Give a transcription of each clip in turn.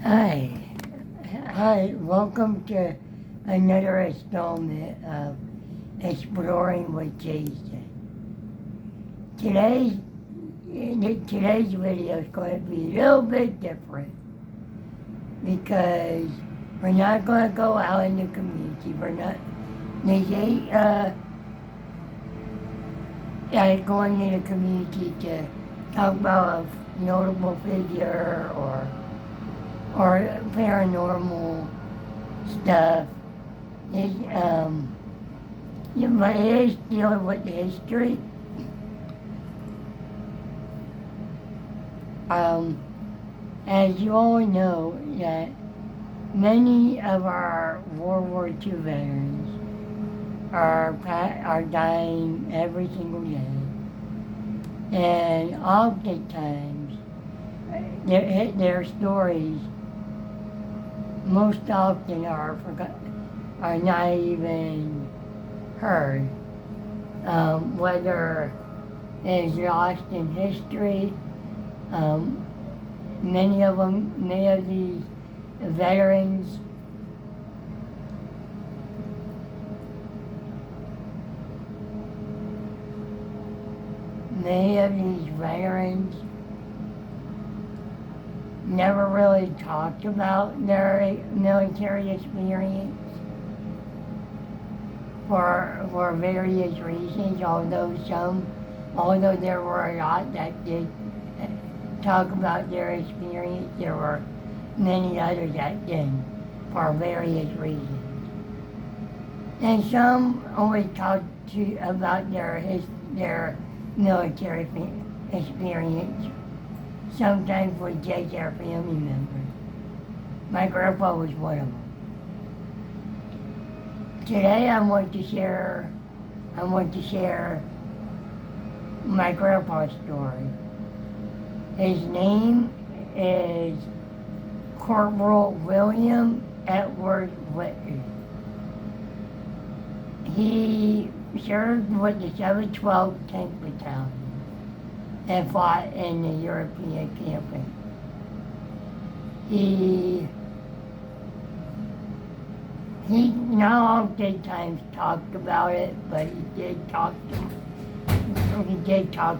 Hi. Hi. Welcome to another installment of Exploring with Jason. Today's today's video is going to be a little bit different because we're not going to go out in the community. We're not going in the community to talk about a notable figure or paranormal stuff. But it is dealing with history. As you all know, that many of our World War II veterans are dying every single day, and oftentimes their stories most often are not even heard, whether it's lost in history. Many of these veterans never really talked about their military experience for various reasons, although there were a lot that did talk about their experience, there were many others that didn't for various reasons. And some always talked about their military experience, sometimes with just their family members. My grandpa was one of them. Today I want to share my grandpa's story. His name is Corporal William Edward Whitley. He served with the 712th Tank Battalion and fought in the European campaign. He not oftentimes talked about it, but he did talk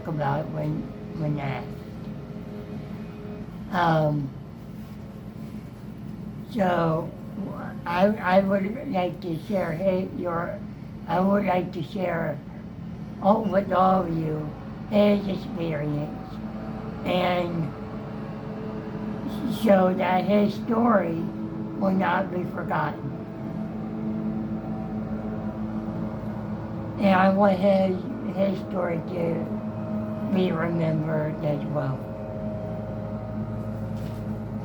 about it when asked. So I would like to share with all of you his experience, and so that his story will not be forgotten. And I want his story to be remembered as well.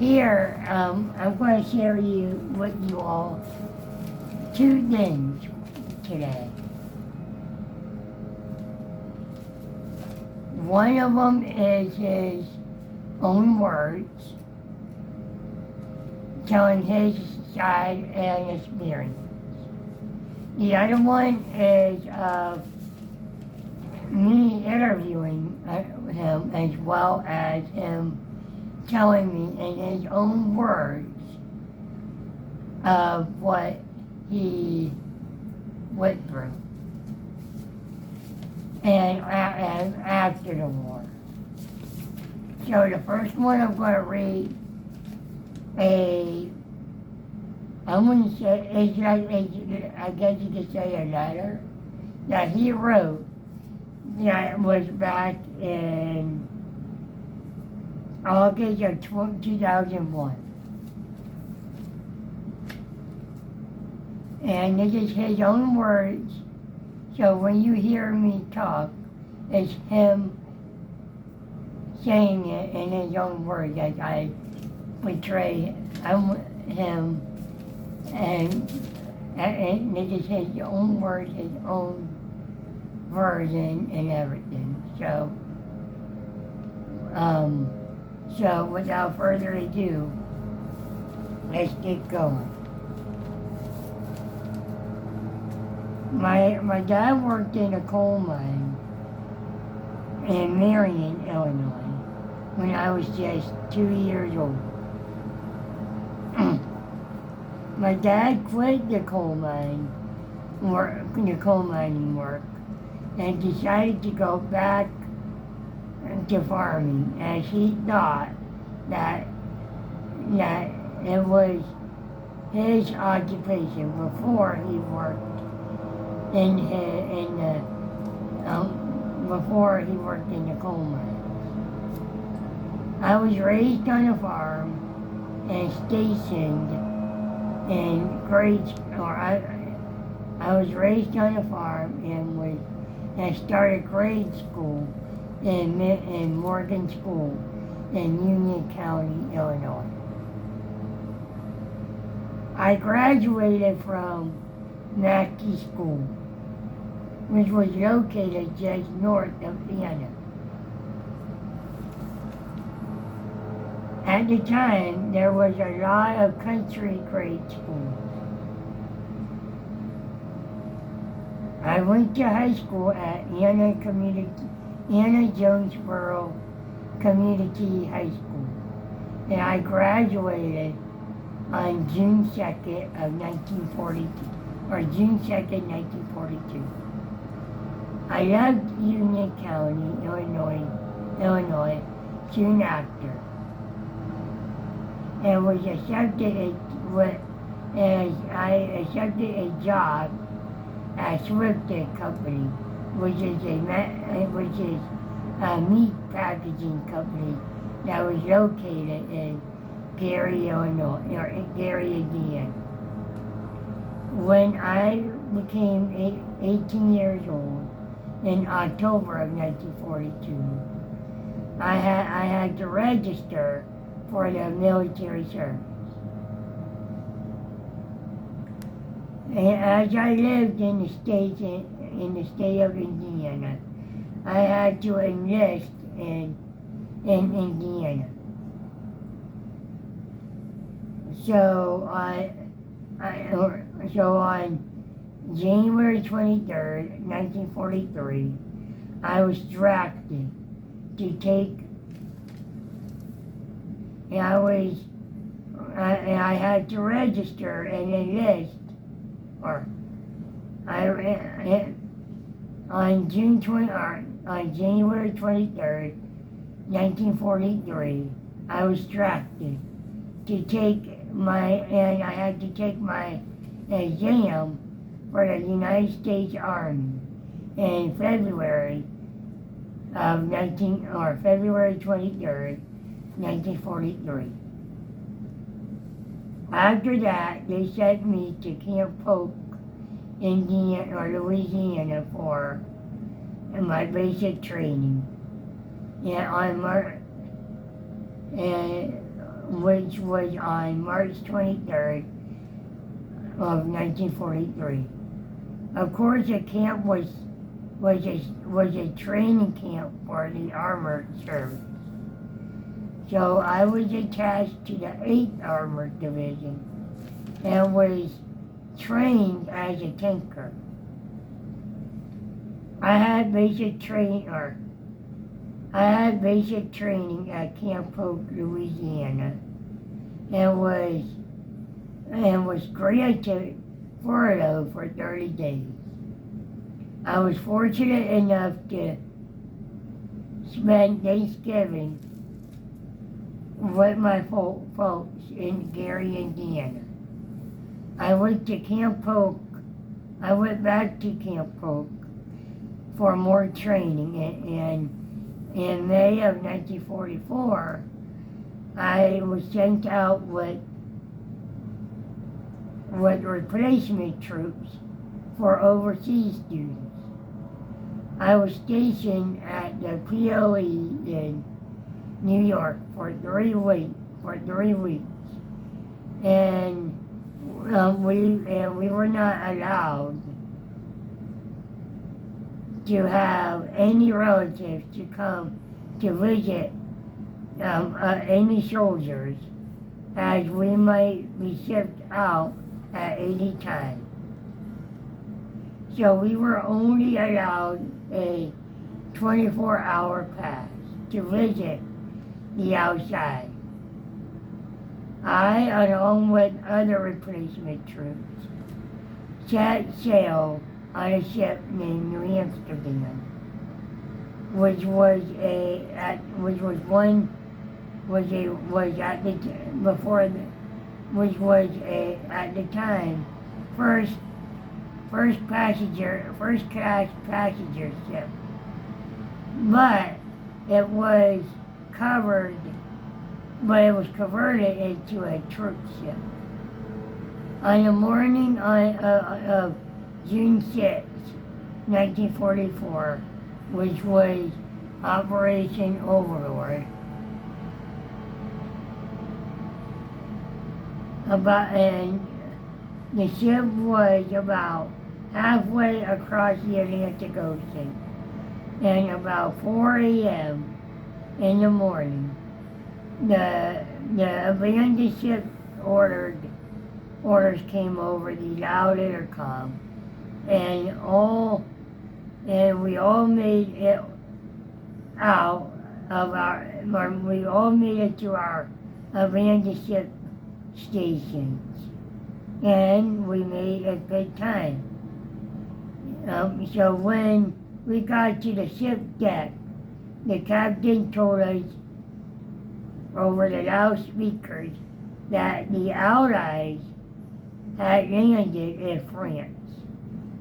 Here, I'm going to share with you all two things today. One of them is his own words, telling his side and experience. The other one is me interviewing him, as well as him telling me in his own words of what he went through and after the war. So the first one I'm going to read I guess you could say a letter that he wrote that was back in August of 2001. And this is his own words, so when you hear me talk, it's him saying it in his own words as I portray him, and this is his own words, his own version and everything. So without further ado, let's get going. My dad worked in a coal mine in Marion, Illinois, when I was just 2 years old. My dad quit the coal mining work, and decided to go back to farming, as he thought that that it was his occupation before he worked in the before he worked in the coal mine. I was raised on a farm and stationed in I was raised on a farm and started grade school in Morgan School in Union County, Illinois. I graduated from Mackey School, which was located just north of Vienna. At the time, there was a lot of country grade schools. I went to high school at Anna Jonesboro Community High School, and I graduated on June 2nd of 1942, or June 2nd, 1942. I left Union County, Illinois soon after, and was accepted a job at Swifted Company, which is a meat packaging company that was located in Gary, Illinois, or Gary, Indiana. When I became 18 years old, in October of 1942, I had to register for the military service. And as I lived in the state of Indiana, I had to enlist in Indiana. So on January 23rd, 1943, I was drafted to take, and I had to register and enlist, on January 23rd, 1943, I was drafted to take and I had to take my exam for the United States Army in February 23rd, 1943. After that, they sent me to Camp Polk, Indiana, or Louisiana for my basic training. Which was on March 23rd of 1943. Of course, the camp was a training camp for the armored service. So I was attached to the 8th Armored Division and was trained as a tanker. I had basic training at Camp Polk, Louisiana, and was granted furlough for 30 days. I was fortunate enough to spend Thanksgiving with my folks in Gary, Indiana. I went back to Camp Polk for more training, and in May of 1944, I was sent out with replacement troops for overseas students. I was stationed at the POE in New York for 3 weeks, and we were not allowed to have any relatives to come to visit any soldiers, as we might be shipped out at any time. So we were only allowed a 24-hour pass to visit the outside. I, along with other replacement troops, set sail on a ship named New Amsterdam, which was at the time first class passenger ship, but it was covered, but it was converted into a troop ship. On the morning of June 6, 1944, which was Operation Overlord, and the ship was about halfway across the Atlantic Ocean, and about 4 a.m. in the morning, the abandoned ship orders came over the loud intercom, and we all made it to our abandoned ship stations, and we made a good time. So when we got to the ship deck, the captain told us over the loudspeakers that the Allies had landed in France.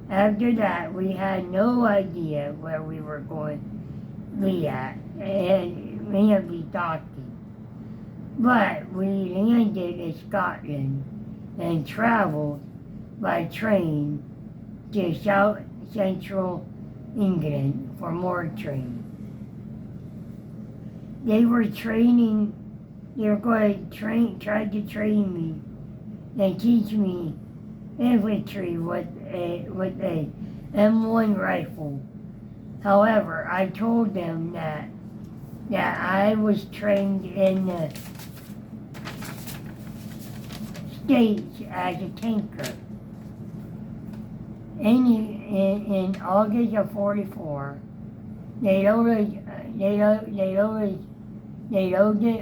After that, we had no idea where we were going to be at, and we had to be docking. But we landed in Scotland and traveled by train to South Central England for more training. They were going to try to train me and teach me infantry with a M1 rifle. However, I told them that I was trained in the States as a tanker. In August of '44, they loaded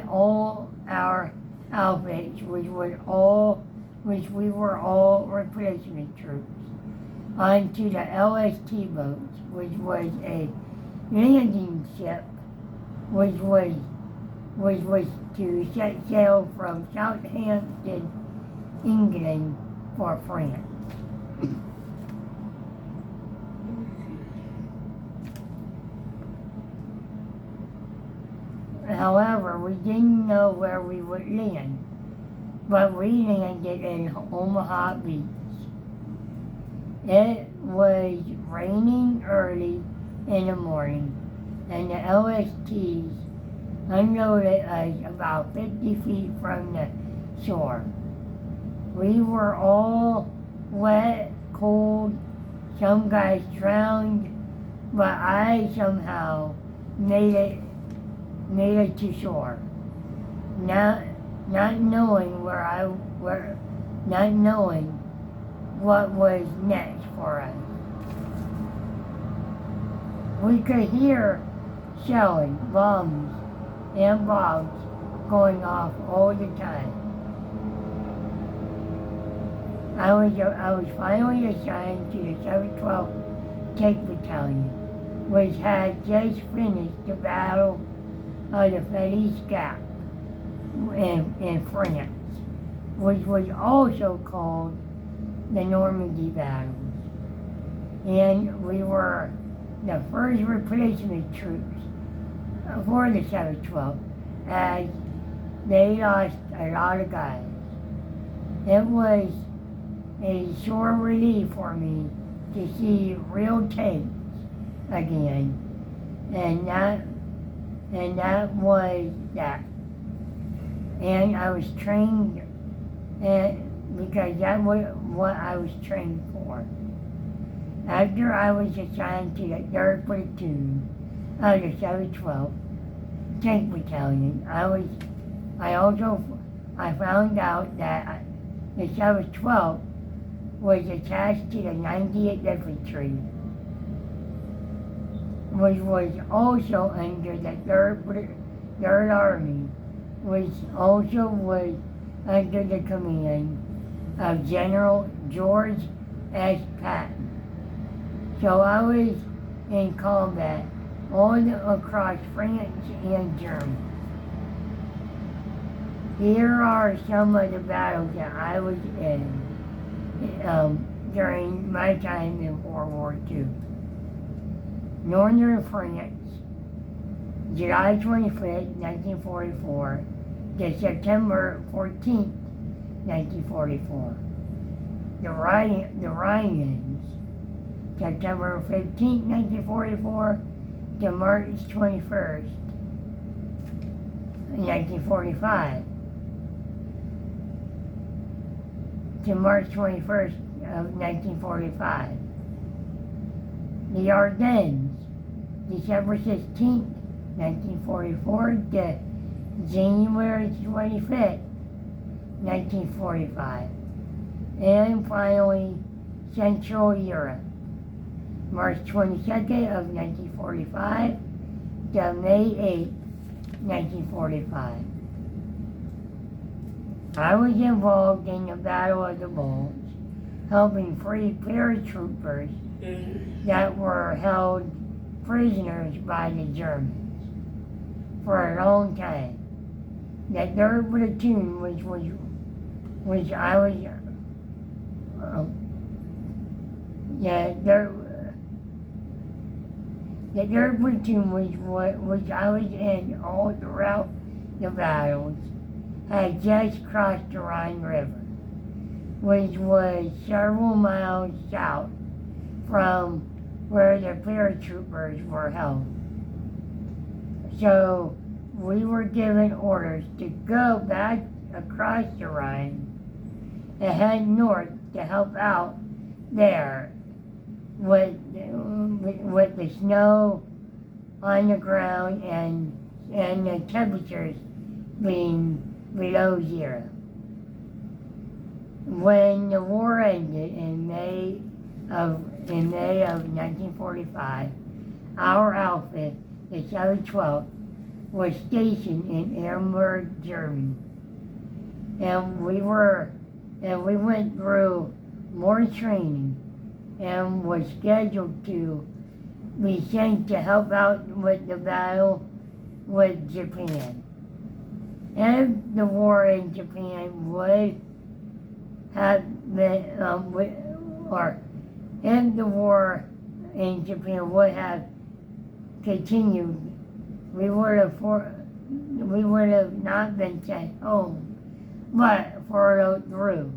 all our outfits, which we were all replacement troops, onto the LST boats, which was a landing ship, which was to set sail from Southampton, England, for France. However, we didn't know where we would land, but we landed in Omaha Beach. It was raining early in the morning, and the LSTs unloaded us about 50 feet from the shore. We were all wet, cold, some guys drowned, but I somehow made it to shore. Not knowing what was next for us. We could hear shelling, bombs, and bombs going off all the time. I was finally assigned to the 712th Tank Battalion, which had just finished the Battle of the Felice Gap in France, which was also called the Normandy battles. And we were the first replacement troops for the 712th, as they lost a lot of guys. It was a sore relief for me to see real tanks again, and that was that. And I was trained, because that was what I was trained for. After I was assigned to the 3rd Platoon of the 712th Tank Battalion, I found out that the 712th was attached to the 90th Infantry, which was also under the 3rd Army, which also was under the command of General George S. Patton. So I was in combat all across France and Germany. Here are some of the battles that I was in during my time in World War II. Northern France, July 25th, 1944 to September 14th, 1944. The Rhinelands, September 15th, 1944 to March 21st, 1945. To March 21st of 1945. The Ardennes, December 16th, 1944 to January 25th, 1945. And finally, Central Europe, March 22nd of 1945 to May 8th, 1945. I was involved in the Battle of the Bulge, helping free paratroopers that were held prisoners by the Germans for a long time. The 3rd Platoon, which I was, the 3rd Platoon which I was in all throughout the battles, had just crossed the Rhine River, which was several miles south from where the paratroopers were held. So we were given orders to go back across the Rhine and head north to help out there with the snow on the ground and the temperatures being below zero. When the war ended in May of 1945, our outfit, the 712th, was stationed in Erlenberg, Germany, and we went through more training and was scheduled to be sent to help out with the battle with Japan. If the war in Japan would have been, if the war in Japan would have continued, we would have not been sent home, but followed through.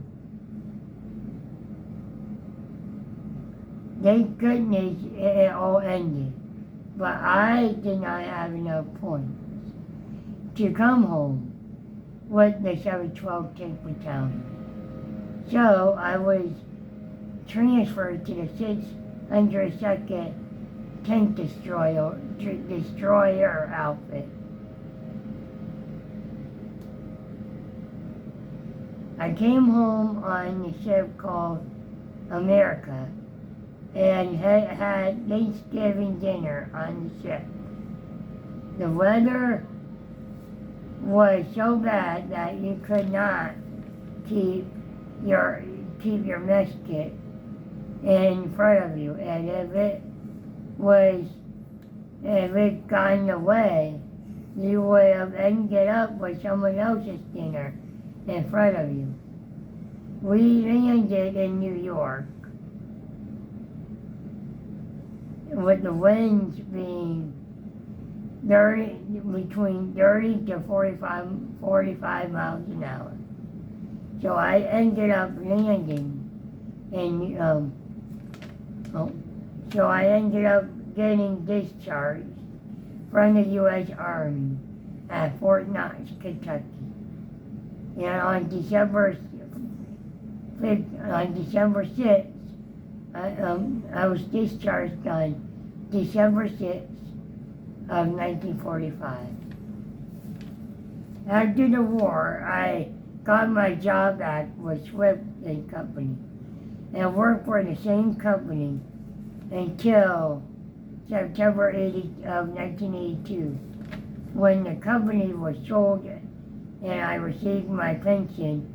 Thank goodness it all ended, but I did not have enough points to come home with the 712 Tank Battalion. So I was transferred to the 602nd Tank Destroyer outfit. I came home on the ship called America and had Thanksgiving dinner on the ship. The weather was so bad that you could not keep your mess kit in front of you, and if it got in the way, you would have ended up with someone else's dinner in front of you. We landed in New York with the winds being between 30 to 45 miles an hour. So I ended up landing getting discharged from the U.S. Army at Fort Knox, Kentucky. And on December 6th, I was discharged on December 6th of 1945. After the war, I got my job back with Whitley Company and worked for the same company until September 80 of 1982, when the company was sold and I received my pension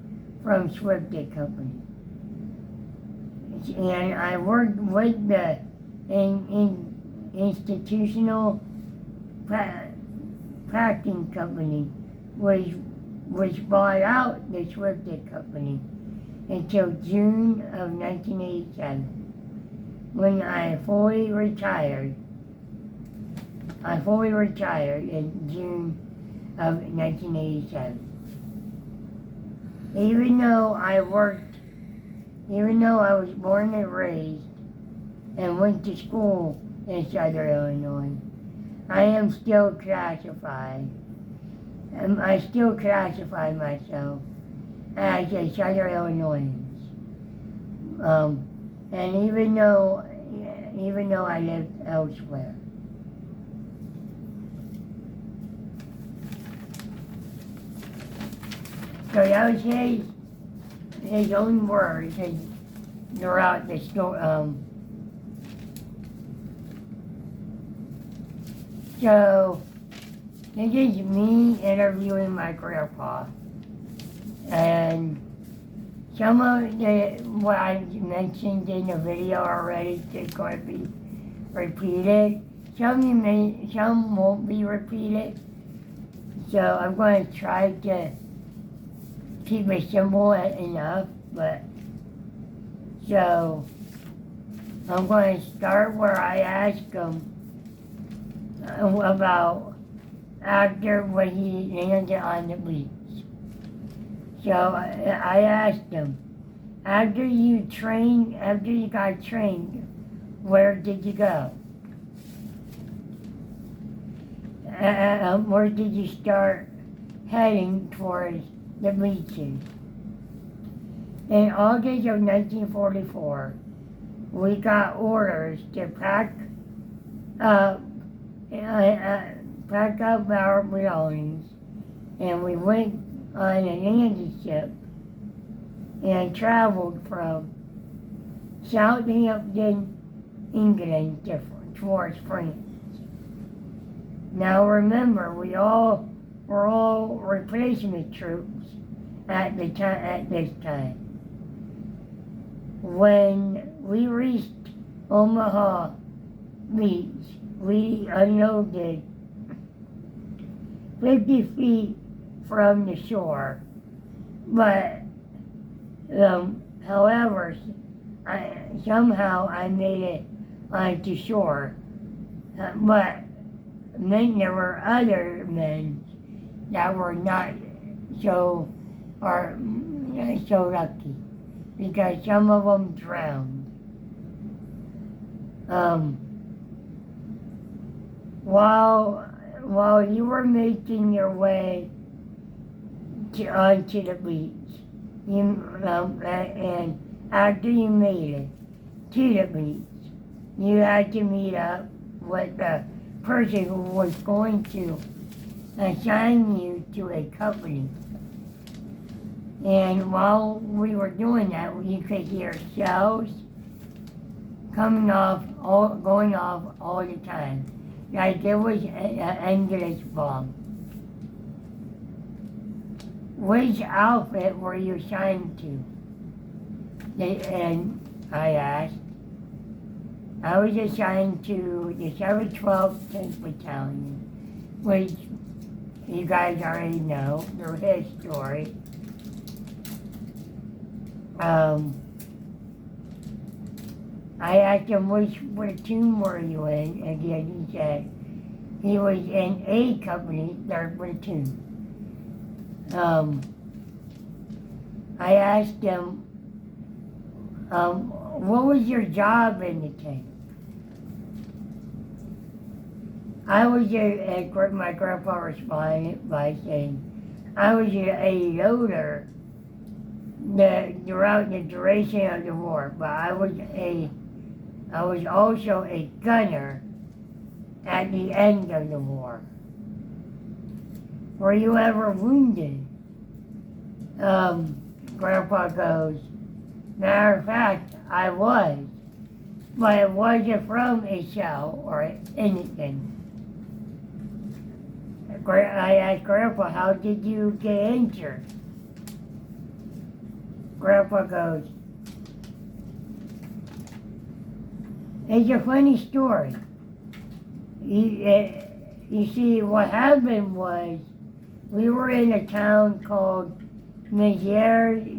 from Whitley Company. And I worked with the institutional packing company, which bought out the Whitley Company until June of 1987, when I fully retired. I fully retired in June of 1987. Even though I was born and raised and went to school in Southern Illinois, I am still classified. I still classify myself as a Southern Illinoisan. And even though I live elsewhere. So that was his own words throughout the story. So this is me interviewing my grandpa, and some of what I mentioned in the video already is going to be repeated. Some won't be repeated. So I'm going to try to keep it simple enough, but so I'm going to start where I asked him about after when he landed on the beach. So I asked him, after you got trained, where did you go? Where did you start heading towards the beaches? In August of 1944, we got orders to pack up our belongings, and we went on a landing ship and traveled from Southampton, England towards France. Now remember, we're all replacement troops at this time. When we reached Omaha Beach, we unloaded 50 feet from the shore, but however, somehow I made it onto shore, but then there were other men that were not so lucky, because some of them drowned. While you were making your way onto the beach, and after you made it to the beach, you had to meet up with the person who was going to assign you to a company. And while we were doing that, you could hear shells going off all the time, like it was an endless bomb. Which outfit were you assigned to? And I asked. I was assigned to the 712th 10th Battalion, which you guys already know through his story. I asked him which platoon were you in, and he said he was in A Company, 3rd Platoon. I asked him, what was your job in the tank? My grandpa responded by saying, I was a loader throughout the duration of the war, but I was also a gunner at the end of the war. Were you ever wounded? Grandpa goes, matter of fact, I was, but it wasn't from a shell or anything. I asked Grandpa, how did you get injured? Grandpa goes, it's a funny story. You see, what happened was, we were in a town called Missouri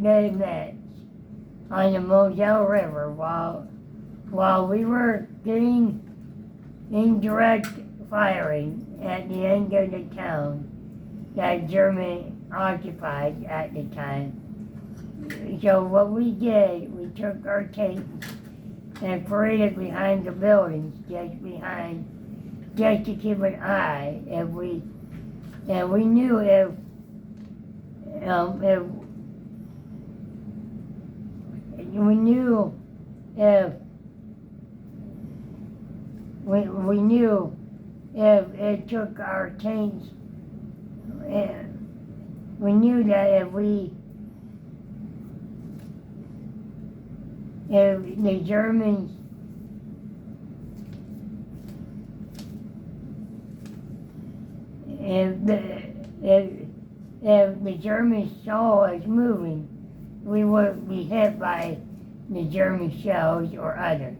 on the Moselle River while we were getting indirect firing at the end of the town that Germany occupied at the time. So what we did, we took our tanks and paraded behind the buildings, just to keep an eye, and we knew if we knew if it took our tanks, we knew that if the Germans if the Germans saw us moving, we would be hit by the German shells or others.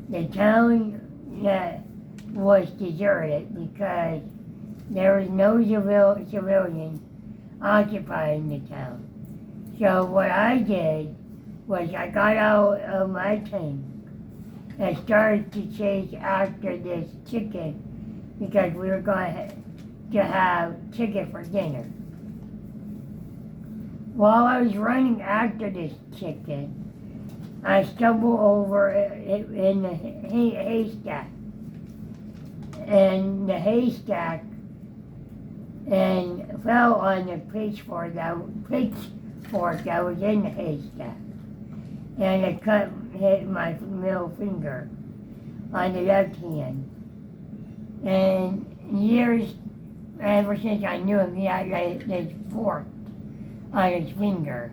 The town was deserted because there was no civilian occupying the town. So what I did was I got out of my tank and started to chase after this chicken because we were going to have chicken for dinner. While I was running after this chicken, I stumbled over it in the haystack. And the haystack and fell on the pitchfork that was in the haystack. And it hit my middle finger on the left hand. And years, ever since I knew him, he had this fork on his finger.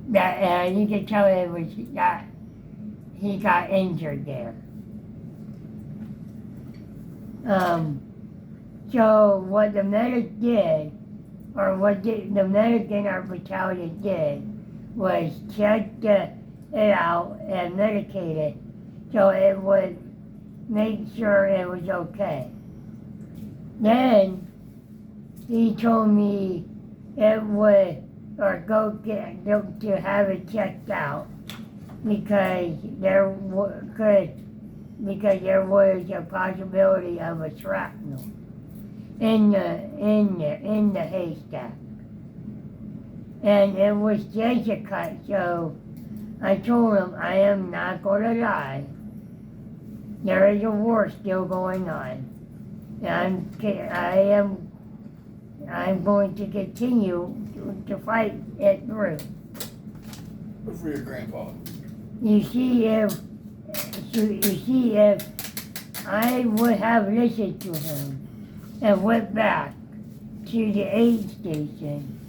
That you could tell it was that he got injured there. So what the medic did, or what the medic in our battalion did, was check it out and medicate it so it would make sure it was okay. Then he told me it would, or go to have it checked out because there was a possibility of a shrapnel in the haystack. And it was just a cut, so I told him I am not going to lie. There is a war still going on. And I'm going to continue to fight it through. Good for your grandpa. You see, if I would have listened to him and went back to the aid station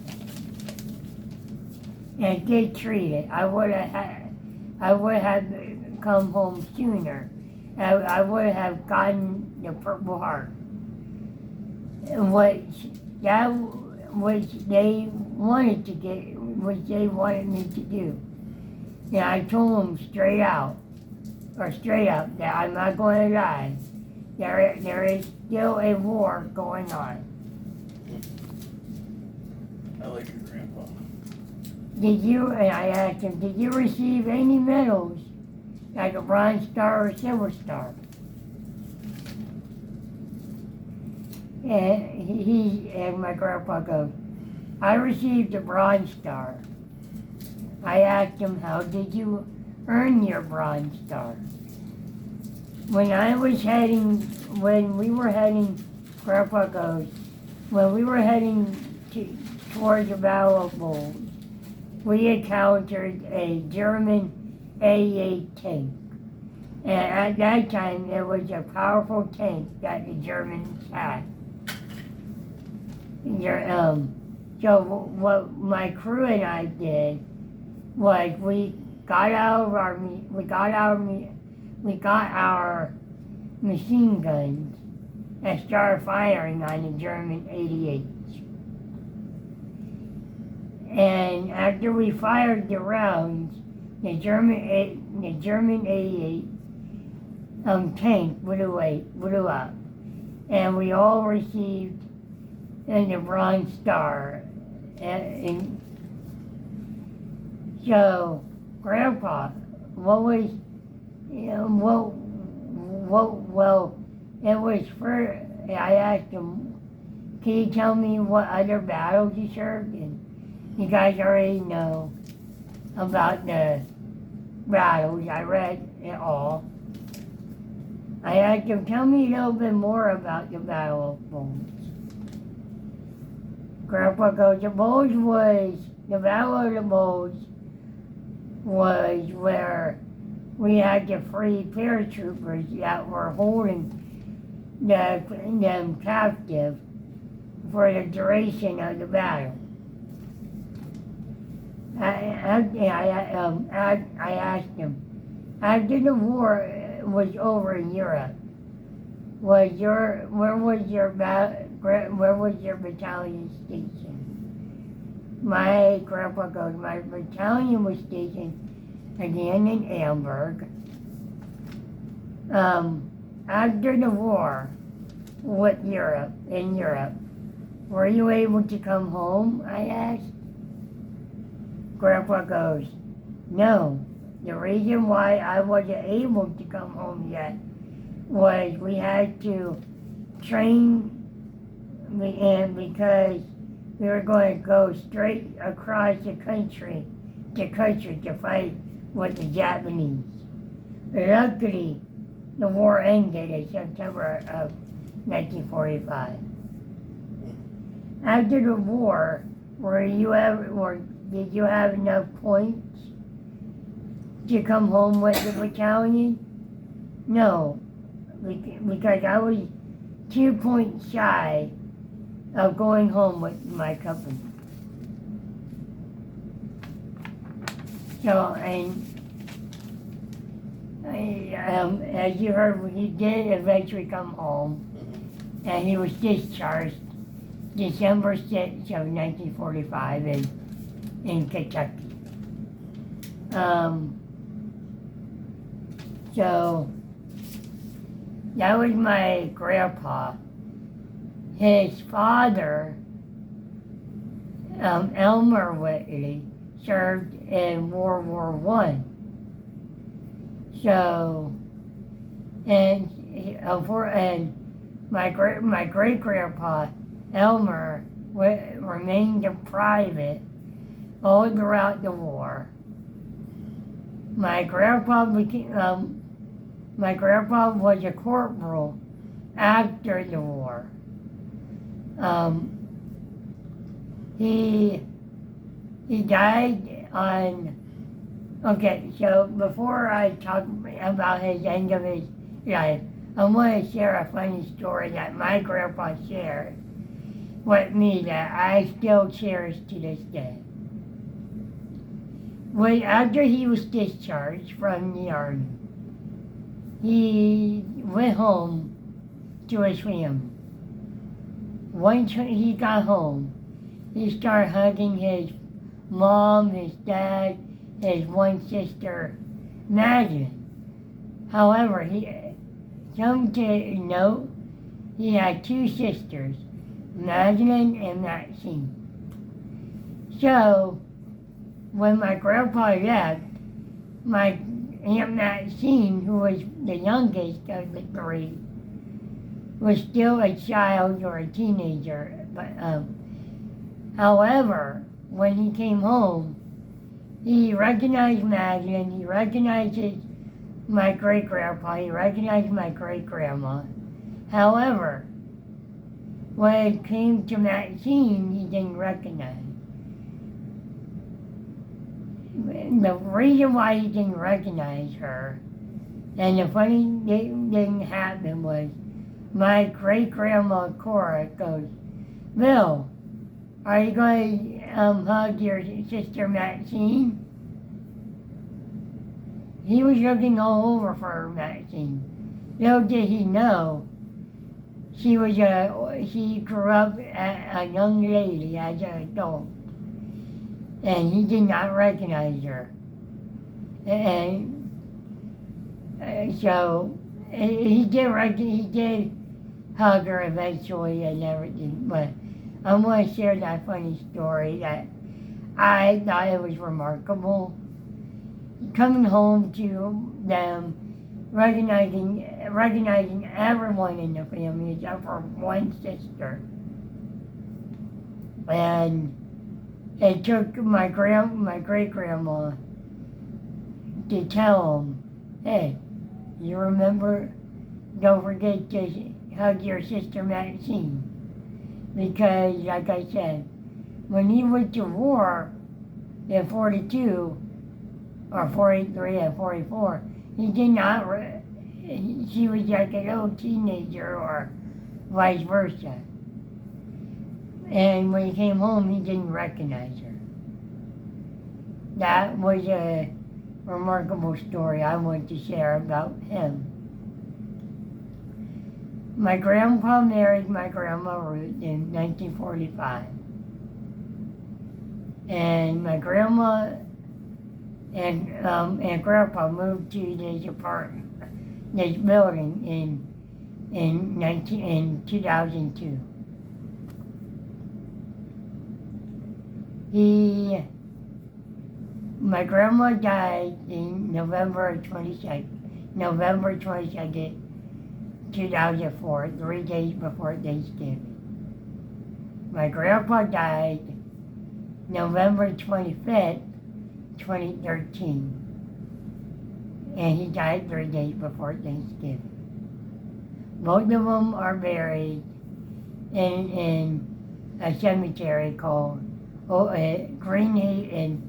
and get treated, I would have come home sooner. I would have gotten the Purple Heart. Which they wanted me to do. And I told them straight up, that I'm not going to die. There is still a war going on. I like your grandpa. And I asked him, did you receive any medals, like a Bronze Star or Silver Star? And my grandpa goes, I received a Bronze Star. I asked him, how did you earn your Bronze Star? Grandpa goes, when we were heading towards the Battle of Bulls, we encountered a German A8 tank. And at that time, it was a powerful tank that the Germans had. So what my crew and I did was we got our machine guns and started firing on the German 88. And after we fired the rounds, the German 88 tank blew up, and we all received the Bronze Star. And so, Grandpa, what was, well, it was for, I asked him, can you tell me what other battles you served? And you guys already know about the battles. I read it all. I asked him, tell me a little bit more about the Battle of Bulge. Grandpa goes, the Battle of the Bulge was where we had to free paratroopers that were holding them captive for the duration of the battle. I asked him, after the war was over in Europe, where was your battalion stationed? My grandpa goes, my battalion was stationed again in Amberg. After the war with in Europe, were you able to come home? I asked. Grandpa goes, no. The reason why I wasn't able to come home yet was we had to train, and because we were going to go straight across the country to fight with the Japanese. Luckily, the war ended in September of 1945. After the war, did you have enough points to come home with the battalion? No, because I was 2 points shy of going home with my company. So, and as you heard, he did eventually come home, and he was discharged December 6th of 1945 in Kentucky. So that was my grandpa. His father, Elmer Whitley, served in World War I. So, and my great grandpa Elmer remained a private all throughout the war. My grandpa was a corporal after the war. He died on. Okay, so before I talk about his end of his life, I want to share a funny story that my grandpa shared with me that I still cherish to this day. After he was discharged from the army, he went home to his family. Once he got home, he started hugging his mom, his dad, his one sister, Madeline. However, he had two sisters, Madeline and Maxine. So, when my grandpa left, my Aunt Maxine, who was the youngest of the three, was still a child or a teenager. But however, when he came home, he recognized Madeline, he recognized my great-grandpa, he recognized my great-grandma. However, when it came to Maxine, he didn't recognize. The reason why he didn't recognize her, and the funny thing happened was, my great-grandma Cora goes, Bill, are you going to hug your sister Maxine? He was looking all over for Maxine. Little did he know She grew up a young lady as an adult, and he did not recognize her. And so he did hug her eventually and everything. But I'm going to share that funny story that I thought it was remarkable. Coming home to them, recognizing everyone in the family except for one sister. And it took my great grandma to tell him, hey, you remember, don't forget to hug your sister Maxine. Because, like I said, when he went to war in 42, or 43 and 44, he did not, she was like a little teenager or vice versa. And when he came home, he didn't recognize her. That was a remarkable story I wanted to share about him. My grandpa married my grandma Ruth in 1945. And my grandma and grandpa moved to this building in 2002. My grandma died in November 22nd, 2004, 3 days before Thanksgiving. My grandpa died November 25th, 2013. And he died 3 days before Thanksgiving. Both of them are buried in a cemetery called Greenhaven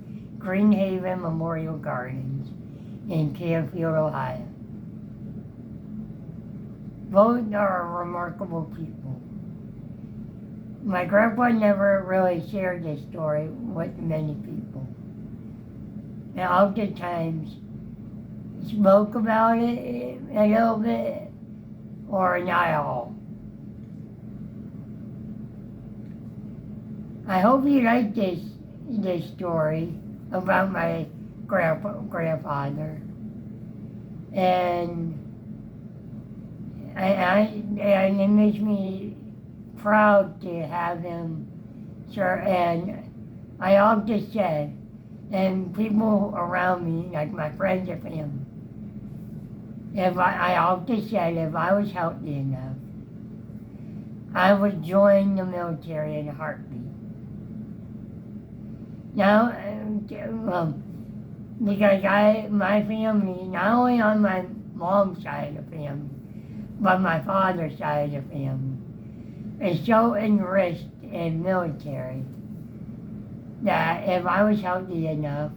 Memorial Gardens in Canfield, Ohio. Both are remarkable people. My grandpa never really shared this story with many people. And oftentimes spoke about it a little bit or not at all. I hope you like this story about my grandfather. And it makes me proud to have him, sir. And I often said, and people around me, like my friends and family, I often said if I was healthy enough, I would join the military in a heartbeat. Now, because my family, not only on my mom's side of the family, but my father's side of the family, is so enriched in military that if I was healthy enough,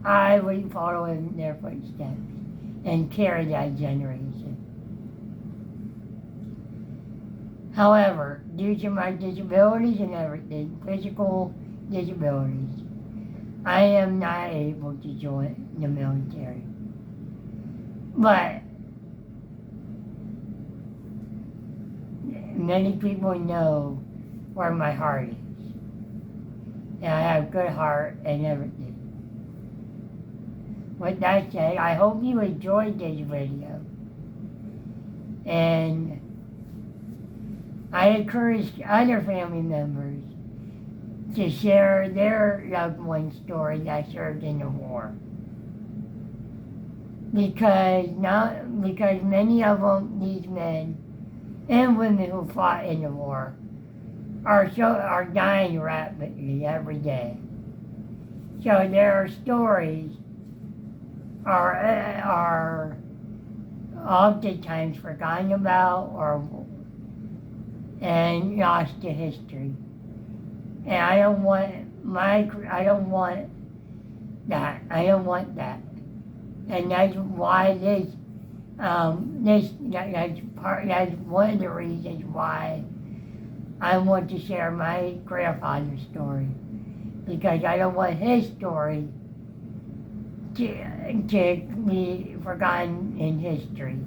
I would follow in their footsteps and carry that generation. However, due to my disabilities and everything, physical disabilities, I am not able to join the military. But many people know where my heart is. And I have a good heart and everything. With that said, I hope you enjoyed this video. And I encourage other family members to share their loved one's story that served in the war. Because many of them, these men and women who fought in the war, are dying rapidly every day. So their stories are oftentimes forgotten about and lost to history. And I don't want that. And that's why that's one of the reasons why I want to share my grandfather's story, because I don't want his story to be forgotten in history.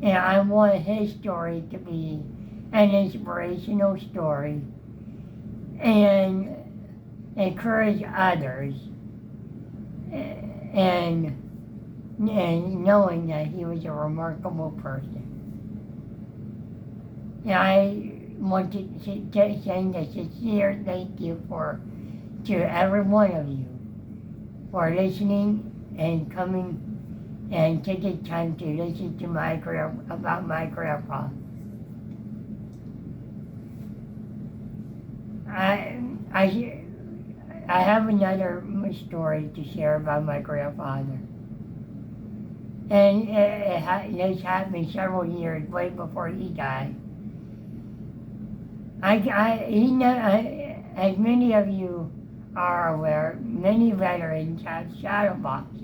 And I want his story to be an inspirational story and encourage others, and knowing that he was a remarkable person. And I want to send a sincere thank you to every one of you for listening and coming and taking time to listen to about my grandpa. I have another story to share about my grandfather. And this happened several years way before he died. As many of you are aware, many veterans have shadow boxes.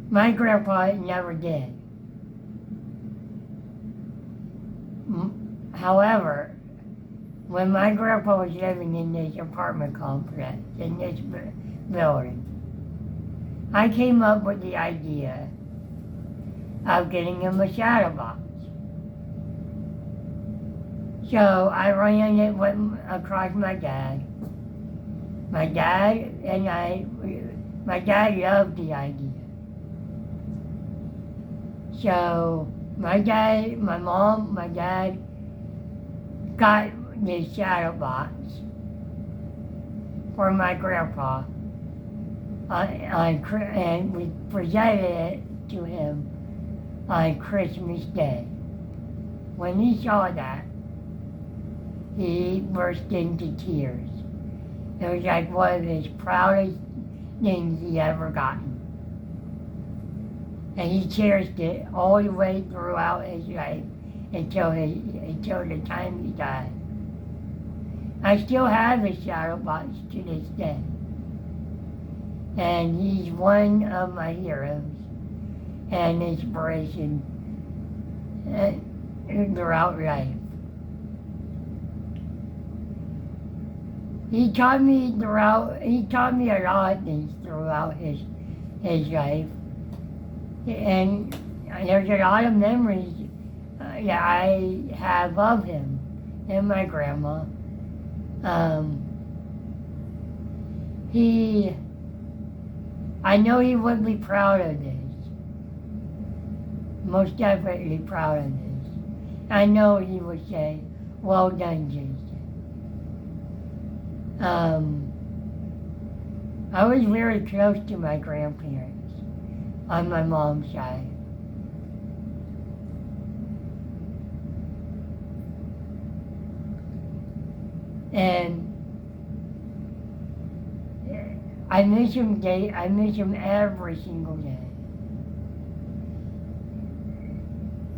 My grandpa never did. However, when my grandpa was living in this apartment complex, in this building, I came up with the idea of getting him a shadow box. So I ran it across my dad. My dad loved the idea. So my mom, my dad got this shadow box for my grandpa, and we presented it to him on Christmas Day. When he saw that, he burst into tears. It was like one of his proudest things he ever gotten. And he cherished it all the way throughout his life until the time he died. I still have his shadow box to this day. And he's one of my heroes and inspiration throughout life. He taught me a lot of things throughout his life. And there's a lot of memories that I have of him and my grandma. I know he would be proud of this. Most definitely proud of this. I know he would say, "Well done, Jason." I was very close to my grandparents on my mom's side. And I miss him every single day.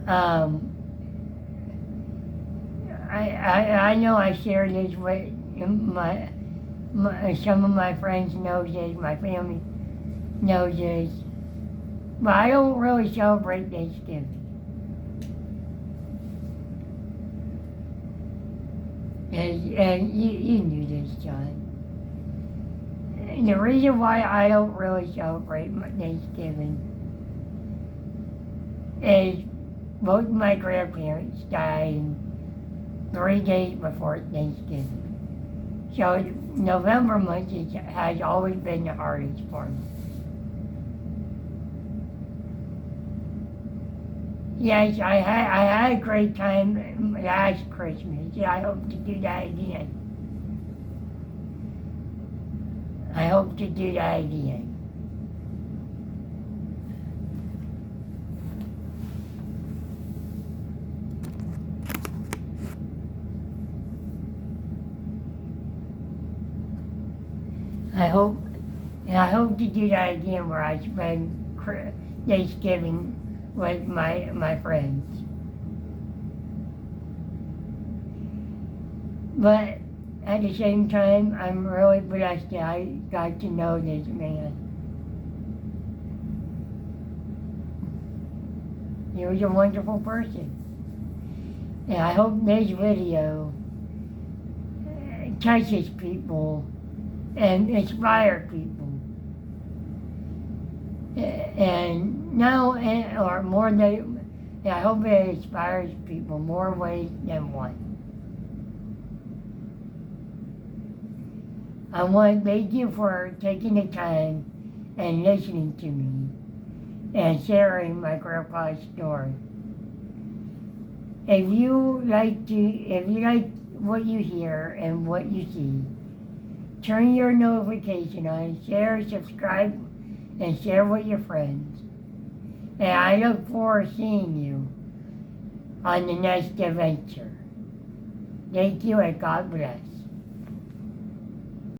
I know I shared this with some of my friends know this, my family knows this, but I don't really celebrate Thanksgiving. And you knew this, John. And the reason why I don't really celebrate Thanksgiving is both my grandparents died 3 days before Thanksgiving. So November month has always been the hardest for me. Yes, I had a great time last Christmas. I hope to do that again. I hope to do that again. I hope to do that again where I spend Thanksgiving with my friends. But at the same time, I'm really blessed that I got to know this man. He was a wonderful person. And I hope this video touches people and inspire people. And now, or more than And I hope it inspires people more ways than one. I want to thank you for taking the time and listening to me and sharing my grandpa's story. If you like what you hear and what you see, turn your notification on, share, subscribe, and share with your friends. And I look forward to seeing you on the next adventure. Thank you and God bless.